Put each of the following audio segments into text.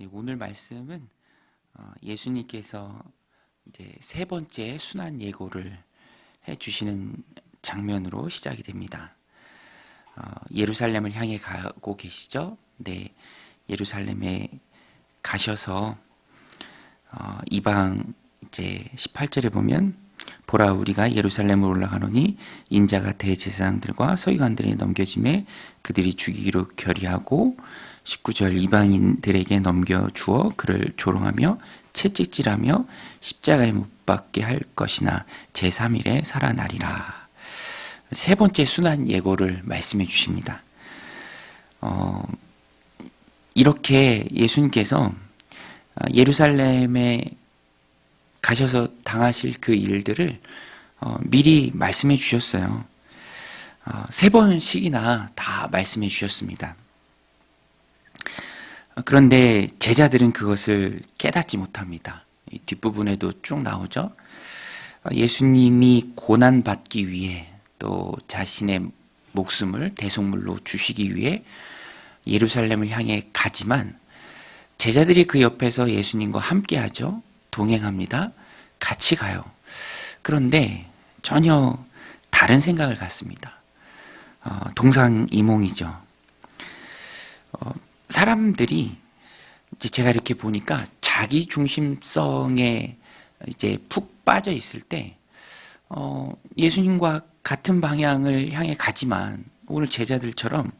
오늘 말씀은 예수님께서 이제 세 번째 순환 예고를 해주시는 장면으로 시작이 됩니다. 예루살렘을 향해 가고 계시죠? 네, 예루살렘에 가셔서 이방 이제 18절에 보면 보라 우리가 예루살렘으로 올라가노니 인자가 대제사장들과 서기관들에 넘겨짐에 그들이 죽이기로 결의하고 19절 이방인들에게 넘겨주어 그를 조롱하며 채찍질하며 십자가에 못 박게 할 것이나 제3일에 살아나리라. 세 번째 순환 예고를 말씀해 주십니다. 이렇게 예수님께서 예루살렘에 가셔서 당하실 그 일들을 미리 말씀해 주셨어요. 세 번씩이나 다 말씀해 주셨습니다. 그런데 제자들은 그것을 깨닫지 못합니다. 뒷부분에도 쭉 나오죠. 예수님이 고난받기 위해 또 자신의 목숨을 대속물로 주시기 위해 예루살렘을 향해 가지만 제자들이 그 옆에서 예수님과 함께하죠. 동행합니다. 같이 가요. 그런데 전혀 다른 생각을 갖습니다. 동상이몽이죠. 사람들이 이제 제가 이렇게 보니까 자기 중심성에 이제 푹 빠져 있을 때 예수님과 같은 방향을 향해 가지만 오늘 제자들처럼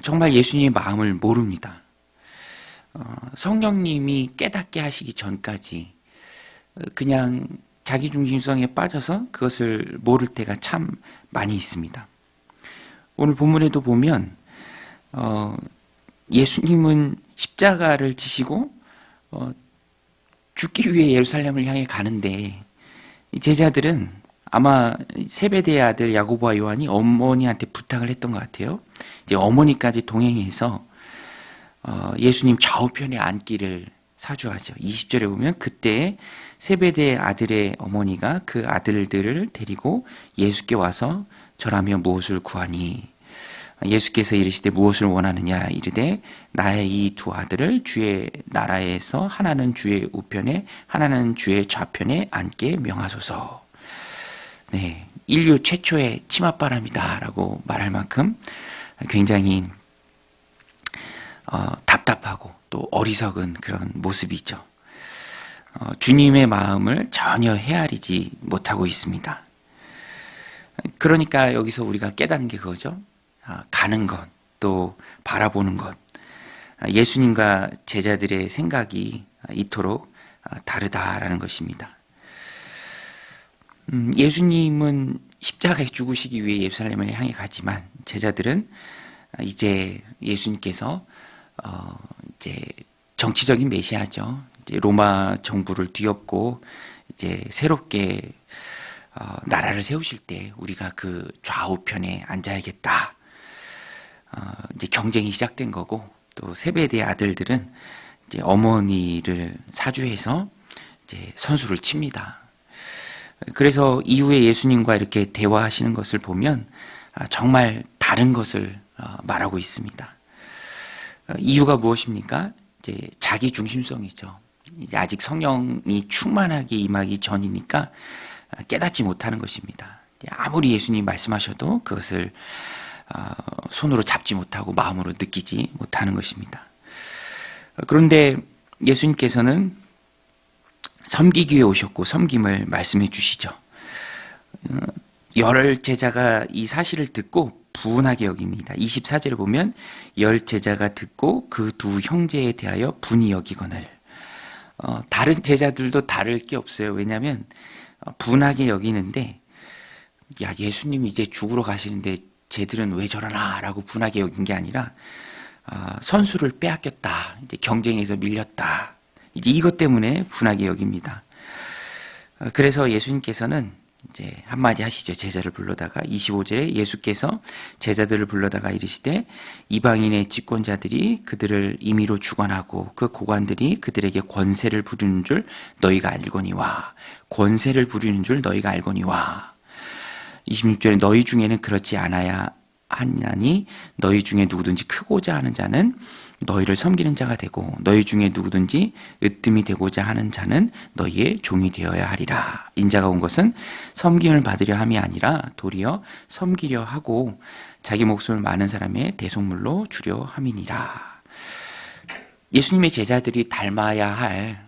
정말 예수님의 마음을 모릅니다. 성령님이 깨닫게 하시기 전까지 그냥 자기 중심성에 빠져서 그것을 모를 때가 참 많이 있습니다. 오늘 본문에도 보면 예수님은 십자가를 지시고 죽기 위해 예루살렘을 향해 가는데 이 제자들은 아마 세베대의 아들 야고보와 요한이 어머니한테 부탁을 했던 것 같아요. 이제 어머니까지 동행해서 예수님 좌우편에 앉기를 사주하죠. 20절에 보면 그때 세베대의 아들의 어머니가 그 아들들을 데리고 예수께 와서 절하며 무엇을 구하니 예수께서 이르시되 무엇을 원하느냐 이르되 나의 이 두 아들을 주의 나라에서 하나는 주의 우편에 하나는 주의 좌편에 앉게 명하소서. 네, 인류 최초의 치맛바람이다 라고 말할 만큼 굉장히 답답하고 또 어리석은 그런 모습이죠. 주님의 마음을 전혀 헤아리지 못하고 있습니다. 그러니까 여기서 우리가 깨닫는 게 그거죠. 가는 것, 또 바라보는 것. 예수님과 제자들의 생각이 이토록 다르다라는 것입니다. 예수님은 십자가에 죽으시기 위해 예루살렘을 향해 가지만 제자들은 이제 예수님께서 이제 정치적인 메시아죠. 이제 로마 정부를 뒤엎고 이제 새롭게 나라를 세우실 때 우리가 그 좌우편에 앉아야겠다. 이제 경쟁이 시작된 거고 또 세베대의 아들들은 이제 어머니를 사주해서 이제 선수를 칩니다. 그래서 이후에 예수님과 이렇게 대화하시는 것을 보면 정말 다른 것을 말하고 있습니다. 이유가 무엇입니까? 이제 자기 중심성이죠. 이제 아직 성령이 충만하게 임하기 전이니까 깨닫지 못하는 것입니다. 아무리 예수님이 말씀하셔도 그것을 손으로 잡지 못하고 마음으로 느끼지 못하는 것입니다. 그런데 예수님께서는 섬기기 위해 오셨고 섬김을 말씀해 주시죠. 열 제자가 이 사실을 듣고 분하게 여깁니다. 24절에 보면 열 제자가 듣고 그 두 형제에 대하여 분이 여기거늘. 다른 제자들도 다를 게 없어요. 왜냐하면 분하게 여기는데 야 예수님이 이제 죽으러 가시는데 쟤들은 왜 저러나 라고 분하게 여긴 게 아니라 선수를 빼앗겼다. 이제 경쟁에서 밀렸다. 이제 이것 때문에 분하게 여깁니다. 그래서 예수님께서는 이제 한마디 하시죠. 제자를 불러다가 25절에 예수께서 제자들을 불러다가 이르시되 이방인의 집권자들이 그들을 임의로 주관하고 그 고관들이 그들에게 권세를 부리는 줄 너희가 알거니와 권세를 부리는 줄 너희가 알거니와 26절에 너희 중에는 그렇지 않아야 하나니 너희 중에 누구든지 크고자 하는 자는 너희를 섬기는 자가 되고 너희 중에 누구든지 으뜸이 되고자 하는 자는 너희의 종이 되어야 하리라. 인자가 온 것은 섬김을 받으려 함이 아니라 도리어 섬기려 하고 자기 목숨을 많은 사람의 대속물로 주려 함이니라. 예수님의 제자들이 닮아야 할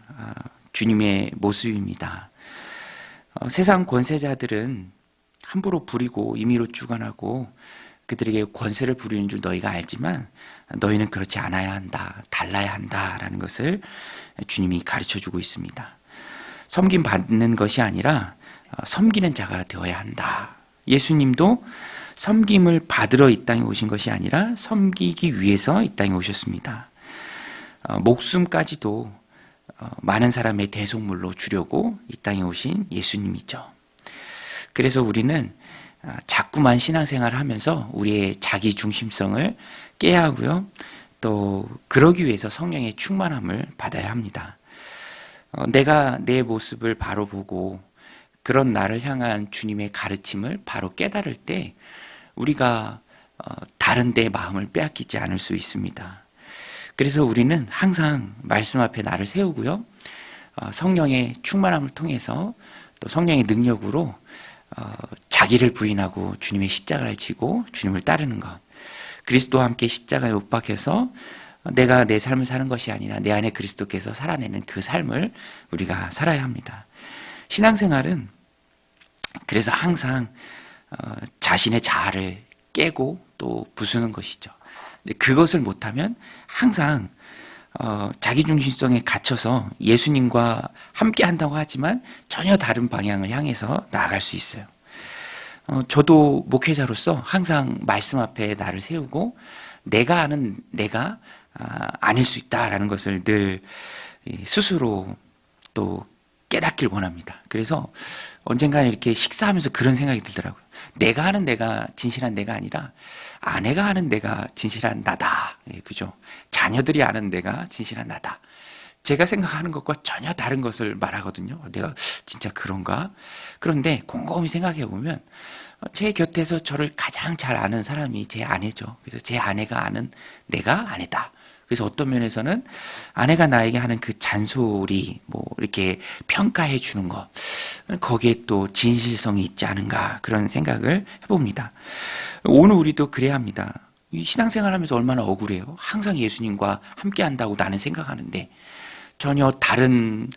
주님의 모습입니다. 세상 권세자들은 함부로 부리고 임의로 주관하고 그들에게 권세를 부리는 줄 너희가 알지만 너희는 그렇지 않아야 한다, 달라야 한다라는 것을 주님이 가르쳐주고 있습니다. 섬김 받는 것이 아니라 섬기는 자가 되어야 한다. 예수님도 섬김을 받으러 이 땅에 오신 것이 아니라 섬기기 위해서 이 땅에 오셨습니다. 목숨까지도 많은 사람의 대속물로 주려고 이 땅에 오신 예수님이죠. 그래서 우리는 자꾸만 신앙생활을 하면서 우리의 자기 중심성을 깨야 하고요. 또 그러기 위해서 성령의 충만함을 받아야 합니다. 내가 내 모습을 바로 보고 그런 나를 향한 주님의 가르침을 바로 깨달을 때 우리가 다른 데 마음을 빼앗기지 않을 수 있습니다. 그래서 우리는 항상 말씀 앞에 나를 세우고요. 성령의 충만함을 통해서 또 성령의 능력으로 자기를 부인하고 주님의 십자가를 지고 주님을 따르는 것. 그리스도와 함께 십자가에 못 박혀서 내가 내 삶을 사는 것이 아니라 내 안에 그리스도께서 살아내는 그 삶을 우리가 살아야 합니다. 신앙생활은 그래서 항상 자신의 자아를 깨고 또 부수는 것이죠. 그것을 못하면 항상 자기중심성에 갇혀서 예수님과 함께 한다고 하지만 전혀 다른 방향을 향해서 나아갈 수 있어요. 저도 목회자로서 항상 말씀 앞에 나를 세우고 내가 아는 내가 아닐 수 있다라는 것을 늘 스스로 또 깨닫길 원합니다. 그래서 언젠가 이렇게 식사하면서 그런 생각이 들더라고요. 내가 하는 내가 진실한 내가 아니라 아내가 하는 내가 진실한 나다. 그죠? 자녀들이 아는 내가 진실한 나다. 제가 생각하는 것과 전혀 다른 것을 말하거든요. 내가 진짜 그런가? 그런데 곰곰이 생각해 보면 제 곁에서 저를 가장 잘 아는 사람이 제 아내죠. 그래서 제 아내가 아는 내가 아내다. 그래서 어떤 면에서는 아내가 나에게 하는 그 잔소리, 뭐 이렇게 평가해 주는 것, 거기에 또 진실성이 있지 않은가 그런 생각을 해봅니다. 오늘 우리도 그래야 합니다. 이 신앙생활 하면서 얼마나 억울해요. 항상 예수님과 함께 한다고 나는 생각하는데 전혀 다른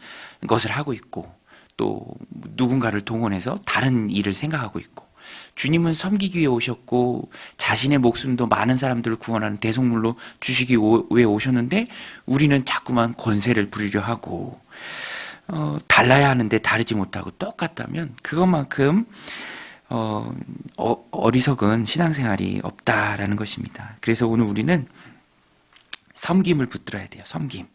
것을 하고 있고 또 누군가를 동원해서 다른 일을 생각하고 있고 주님은 섬기기 위해 오셨고 자신의 목숨도 많은 사람들을 구원하는 대속물로 주시기 위해 오셨는데 우리는 자꾸만 권세를 부리려 하고 달라야 하는데 다르지 못하고 똑같다면 그것만큼 어리석은 신앙생활이 없다라는 것입니다. 그래서 오늘 우리는 섬김을 붙들어야 돼요. 섬김.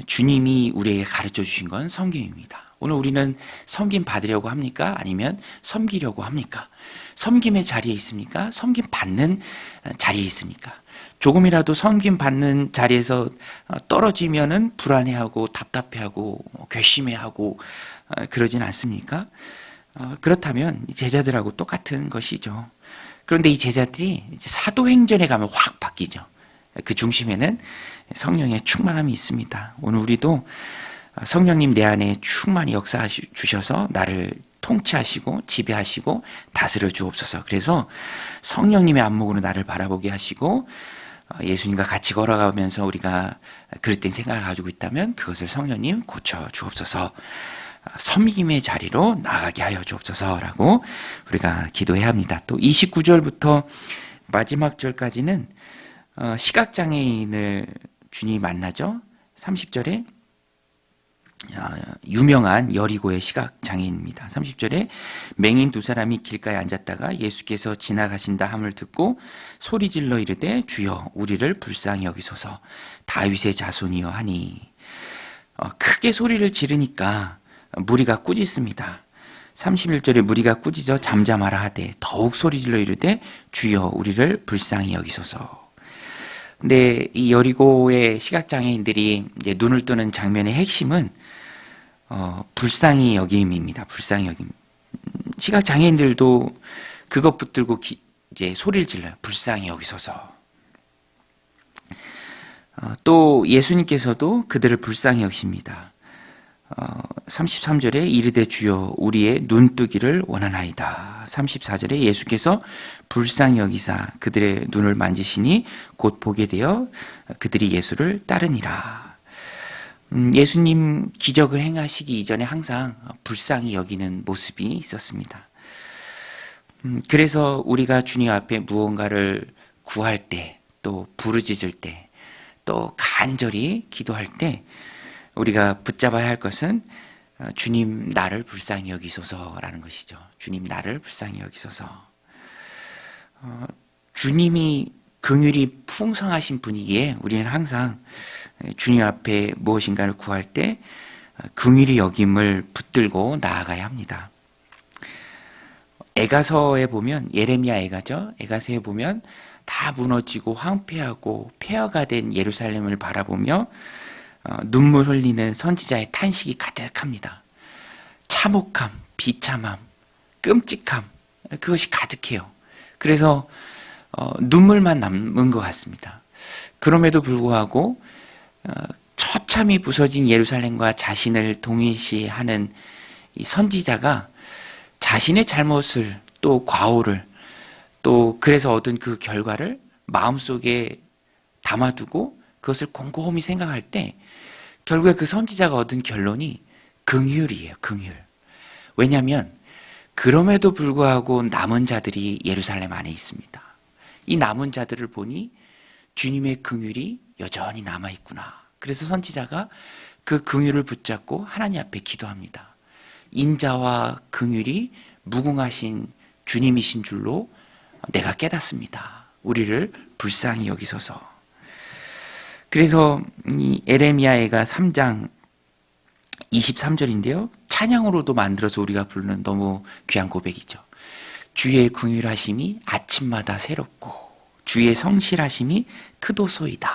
주님이 우리에게 가르쳐 주신 건 섬김입니다. 오늘 우리는 섬김 받으려고 합니까? 아니면 섬기려고 합니까? 섬김의 자리에 있습니까? 섬김 받는 자리에 있습니까? 조금이라도 섬김 받는 자리에서 떨어지면은 불안해하고 답답해하고 괘씸해하고 그러진 않습니까? 그렇다면 제자들하고 똑같은 것이죠. 그런데 이 제자들이 사도행전에 가면 확 바뀌죠. 그 중심에는 성령의 충만함이 있습니다. 오늘 우리도 성령님 내 안에 충만히 역사해 주셔서 나를 통치하시고 지배하시고 다스려 주옵소서. 그래서 성령님의 안목으로 나를 바라보게 하시고 예수님과 같이 걸어가면서 우리가 그릇된 생각을 가지고 있다면 그것을 성령님 고쳐 주옵소서. 섬김의 자리로 나아가게 하여 주옵소서라고 우리가 기도해야 합니다. 또 29절부터 마지막 절까지는 시각장애인을 주님이 만나죠. 30절에 유명한 여리고의 시각장애인입니다. 30절에 맹인 두 사람이 길가에 앉았다가 예수께서 지나가신다 함을 듣고 소리질러 이르되 주여 우리를 불쌍히 여기소서 다윗의 자손이여 하니 크게 소리를 지르니까 무리가 꾸짖습니다. 31절에 무리가 꾸짖어 잠잠하라 하되 더욱 소리질러 이르되 주여 우리를 불쌍히 여기소서. 근데 이 여리고의 시각장애인들이 이제 눈을 뜨는 장면의 핵심은 불쌍히 여김입니다. 불쌍히 여김. 시각장애인들도 그것 붙들고 이제 소리를 질러요. 불쌍히 여기소서. 또 예수님께서도 그들을 불쌍히 여기십니다. 33절에 이르되 주여 우리의 눈뜨기를 원하나이다. 34절에 예수께서 불쌍히 여기사 그들의 눈을 만지시니 곧 보게 되어 그들이 예수를 따르니라. 예수님 기적을 행하시기 이전에 항상 불쌍히 여기는 모습이 있었습니다. 그래서 우리가 주님 앞에 무언가를 구할 때, 또 부르짖을 때, 또 간절히 기도할 때 우리가 붙잡아야 할 것은 주님 나를 불쌍히 여기소서라는 것이죠. 주님 나를 불쌍히 여기소서. 주님이 긍휼이 풍성하신 분이기에 우리는 항상 주님 앞에 무엇인가를 구할 때 긍휼히 여김을 붙들고 나아가야 합니다. 애가서에 보면, 예레미야 애가죠. 애가서에 보면 다 무너지고 황폐하고 폐허가 된 예루살렘을 바라보며 눈물 흘리는 선지자의 탄식이 가득합니다. 참혹함, 비참함, 끔찍함, 그것이 가득해요. 그래서 눈물만 남은 것 같습니다. 그럼에도 불구하고 처참히 부서진 예루살렘과 자신을 동일시하는 이 선지자가 자신의 잘못을 또 과오를 또 그래서 얻은 그 결과를 마음속에 담아두고 그것을 곰곰이 생각할 때 결국에 그 선지자가 얻은 결론이 긍휼이에요. 긍휼. 왜냐하면 그럼에도 불구하고 남은 자들이 예루살렘 안에 있습니다. 이 남은 자들을 보니 주님의 긍휼이 여전히 남아있구나. 그래서 선지자가 그 긍휼을 붙잡고 하나님 앞에 기도합니다. 인자와 긍휼이 무궁하신 주님이신 줄로 내가 깨닫습니다. 우리를 불쌍히 여기소서. 그래서 이 에레미야가 3장 23절인데요. 찬양으로도 만들어서 우리가 부르는 너무 귀한 고백이죠. 주의 긍휼하심이 아침마다 새롭고 주의 성실하심이 크도소이다.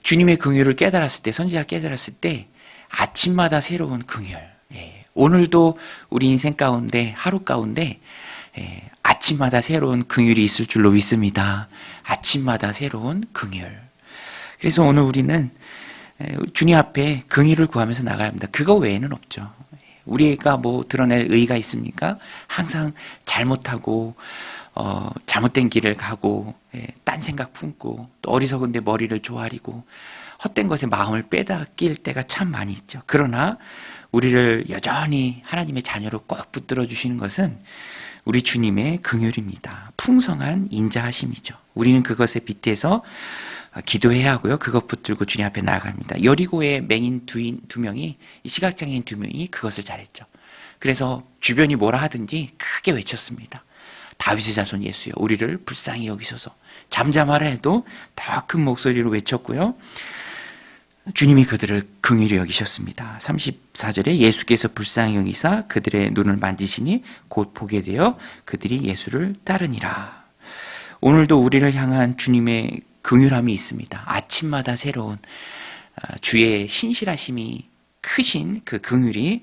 주님의 긍휼을 깨달았을 때, 선지자가 깨달았을 때 아침마다 새로운 긍휼. 오늘도 우리 인생 가운데, 하루 가운데 아침마다 새로운 긍휼이 있을 줄로 믿습니다. 아침마다 새로운 긍휼. 그래서 오늘 우리는 주님 앞에 긍휼을 구하면서 나가야 합니다. 그거 외에는 없죠. 우리가 뭐 드러낼 의의가 있습니까? 항상 잘못하고 잘못된 길을 가고 딴 생각 품고 또 어리석은데 머리를 조아리고 헛된 것에 마음을 빼앗길 때가 참 많이 있죠. 그러나 우리를 여전히 하나님의 자녀로 꼭 붙들어 주시는 것은 우리 주님의 긍휼입니다. 풍성한 인자하심이죠. 우리는 그것에 빗대서 기도해야 하고요. 그것 붙들고 주님 앞에 나아갑니다. 여리고의 맹인 두 명이, 시각장애인 2명이 그것을 잘했죠. 그래서 주변이 뭐라 하든지 크게 외쳤습니다. 다윗의 자손 예수여, 우리를 불쌍히 여기소서. 잠잠하라 해도 더 큰 목소리로 외쳤고요. 주님이 그들을 긍휼히 여기셨습니다. 34절에 예수께서 불쌍히 여기사 그들의 눈을 만지시니 곧 보게 되어 그들이 예수를 따르니라. 오늘도 우리를 향한 주님의 긍휼함이 있습니다. 아침마다 새로운 주의 신실하심이 크신 그 긍휼이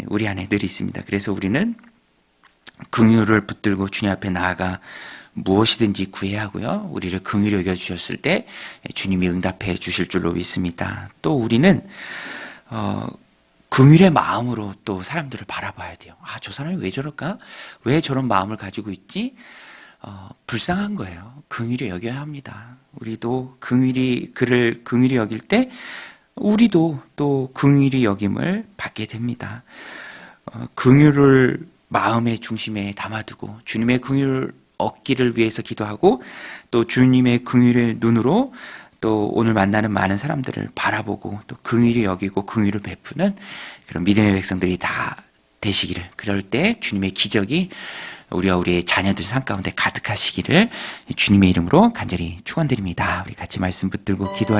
우리 안에 늘 있습니다. 그래서 우리는 긍휼을 붙들고 주님 앞에 나아가 무엇이든지 구해야 하고요. 우리를 긍휼히 여겨주셨을 때 주님이 응답해 주실 줄로 믿습니다. 또 우리는 긍휼의 마음으로 또 사람들을 바라봐야 돼요. 아, 저 사람이 왜 저럴까? 왜 저런 마음을 가지고 있지? 불쌍한 거예요. 긍휼히 여겨야 합니다. 우리도 그를 긍휼히 여길 때 우리도 또 긍휼히 여김을 받게 됩니다. 긍휼을 마음의 중심에 담아두고 주님의 긍휼을 얻기를 위해서 기도하고 또 주님의 긍휼의 눈으로 또 오늘 만나는 많은 사람들을 바라보고 또 긍휼히 여기고 긍휼을 베푸는 그런 믿음의 백성들이 다 되시기를, 그럴 때 주님의 기적이 우리와 우리의 자녀들 삶 가운데 가득하시기를 주님의 이름으로 간절히 축원드립니다. 우리 같이 말씀 붙들고 기도할